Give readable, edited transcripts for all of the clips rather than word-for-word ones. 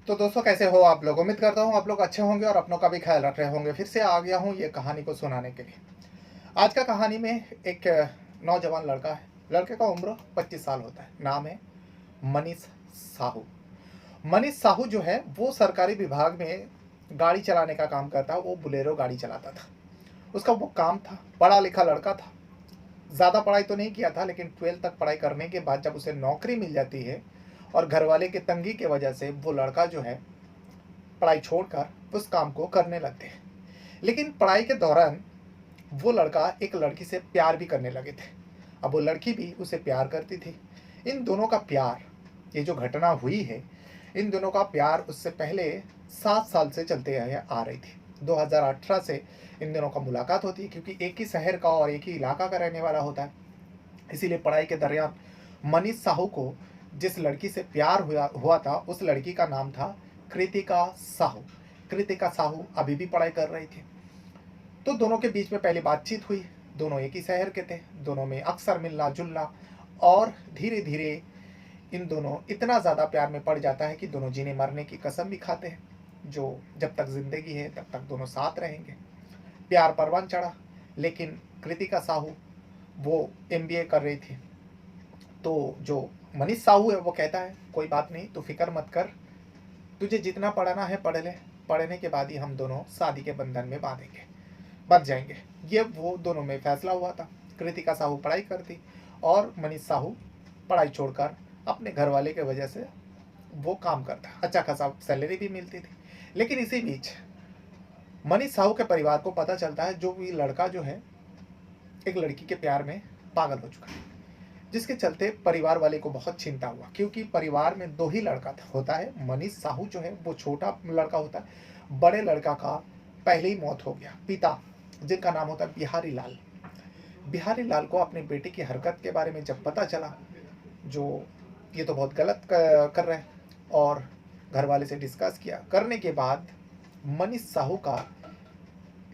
तो दोस्तों कैसे हो आप लोग? उम्मीद करता हूँ आप लोग अच्छे होंगे और अपनों का भी ख्याल रख रहे होंगे। फिर से आ गया हूँ ये कहानी को सुनाने के लिए। आज का कहानी में एक नौजवान लड़का है। लड़के का उम्र 25 साल होता है। नाम है मनीष साहू। मनीष साहू जो है वो सरकारी विभाग में गाड़ी चलाने का काम करता है। वो बुलेरो गाड़ी चलाता था। उसका वो काम था। पढ़ा लिखा लड़का था। ज़्यादा पढ़ाई तो नहीं किया था, लेकिन 12 तक पढ़ाई करने के बाद जब उसे नौकरी मिल जाती है और घर वाले की तंगी की वजह से वो लड़का जो है पढ़ाई छोड़कर उस काम को करने लगते हैं। लेकिन पढ़ाई के दौरान वो लड़का एक लड़की से प्यार भी करने लगे थे। अब वो लड़की भी उसे प्यार करती थी। इन दोनों का प्यार, ये जो घटना हुई है, इन दोनों का प्यार उससे पहले 7 साल से चलते आ रही थी। 2018 से इन दोनों का मुलाकात होती है, क्योंकि एक ही शहर का और एक ही इलाका का रहने वाला होता है। इसीलिए पढ़ाई के दरमियान मनीष साहू को जिस लड़की से प्यार हुआ हुआ था, उस लड़की का नाम था कृतिका साहू। कृतिका साहू अभी भी पढ़ाई कर रही थी। तो दोनों के बीच में पहले बातचीत हुई। दोनों एक ही शहर के थे। दोनों में अक्सर मिलना जुलना, और धीरे धीरे इन दोनों इतना ज़्यादा प्यार में पड़ जाता है कि दोनों जीने मरने की कसम भी खाते हैं, जो जब तक जिंदगी है तब तक दोनों साथ रहेंगे। प्यार परवान चढ़ा। लेकिन कृतिका साहू वो एमबीए कर रही थी। तो जो मनीष साहू है वो कहता है कोई बात नहीं, तू फिक्र मत कर, तुझे जितना पढ़ना है पढ़ ले, पढ़ने के बाद ही हम दोनों शादी के बंधन में बंध जाएंगे। ये वो दोनों में फैसला हुआ था। कृतिका साहू पढ़ाई करती और मनीष साहू पढ़ाई छोड़कर अपने घर वाले के वजह से वो काम करता। अच्छा खासा सैलरी भी मिलती थी। लेकिन इसी बीच मनीष साहू के परिवार को पता चलता है जो भी लड़का जो है एक लड़की के प्यार में पागल हो चुका है, जिसके चलते परिवार वाले को बहुत चिंता हुआ। क्योंकि परिवार में दो ही लड़का होता है। मनीष साहू जो है वो छोटा लड़का होता है। बड़े लड़का का पहले ही मौत हो गया। पिता, जिनका नाम होता है बिहारी लाल। बिहारी लाल को अपने बेटे की हरकत के बारे में जब पता चला, जो ये तो बहुत गलत कर रहे हैं, और घर वाले से डिस्कस किया। करने के बाद मनीष साहू का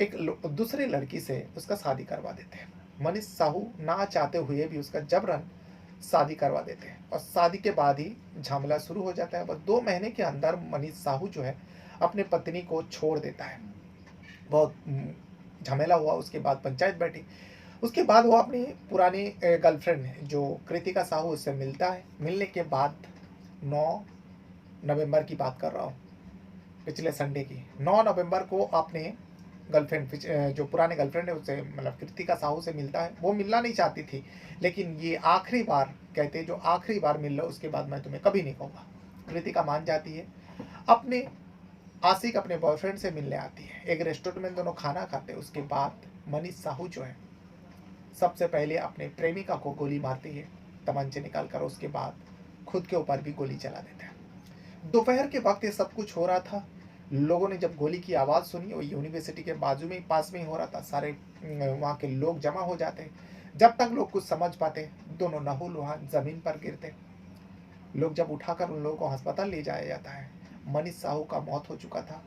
एक दूसरी लड़की से उसका शादी करवा देते हैं। मनीष साहू ना चाहते हुए भी उसका जबरन शादी करवा देते हैं, और शादी के बाद ही झमेला शुरू हो जाता है। बस 2 महीने के अंदर मनीष साहू जो है अपने पत्नी को छोड़ देता है। बहुत झमेला हुआ। उसके बाद पंचायत बैठी। उसके बाद वो अपनी पुरानी गर्लफ्रेंड जो कृतिका साहू, उससे मिलता है। मिलने के बाद 9 नवंबर की बात कर रहा हूँ, पिछले संडे की 9 नवंबर को अपने गर्लफ्रेंड, जो पुराने गर्लफ्रेंड है उससे, मतलब कृतिका साहू से मिलता है। वो मिलना नहीं चाहती थी, लेकिन ये आखिरी बार कहते, जो आखिरी बार मिल लो उसके बाद मैं तुम्हें कभी नहीं कहूँगा। कृतिका मान जाती है। अपने आशिक अपने बॉयफ्रेंड से मिलने आती है। एक रेस्टोरेंट में दोनों खाना खाते हैं। उसके बाद मनीष साहू जो है सबसे पहले अपने प्रेमिका को गोली मारती है, तमंचे निकाल कर। उसके बाद खुद के ऊपर भी गोली चला देता है। दोपहर के वक्त ये सब कुछ हो रहा था। लोगों ने जब गोली की आवाज़ सुनी, वो यूनिवर्सिटी के बाजू में ही, पास में ही हो रहा था। सारे वहाँ के लोग जमा हो जाते हैं। जब तक लोग कुछ समझ पाते, दोनों लहूलुहान जमीन पर गिरते। लोग जब उठाकर उन लोगों को अस्पताल ले जाया जाता है। मनीष साहू का मौत हो चुका था।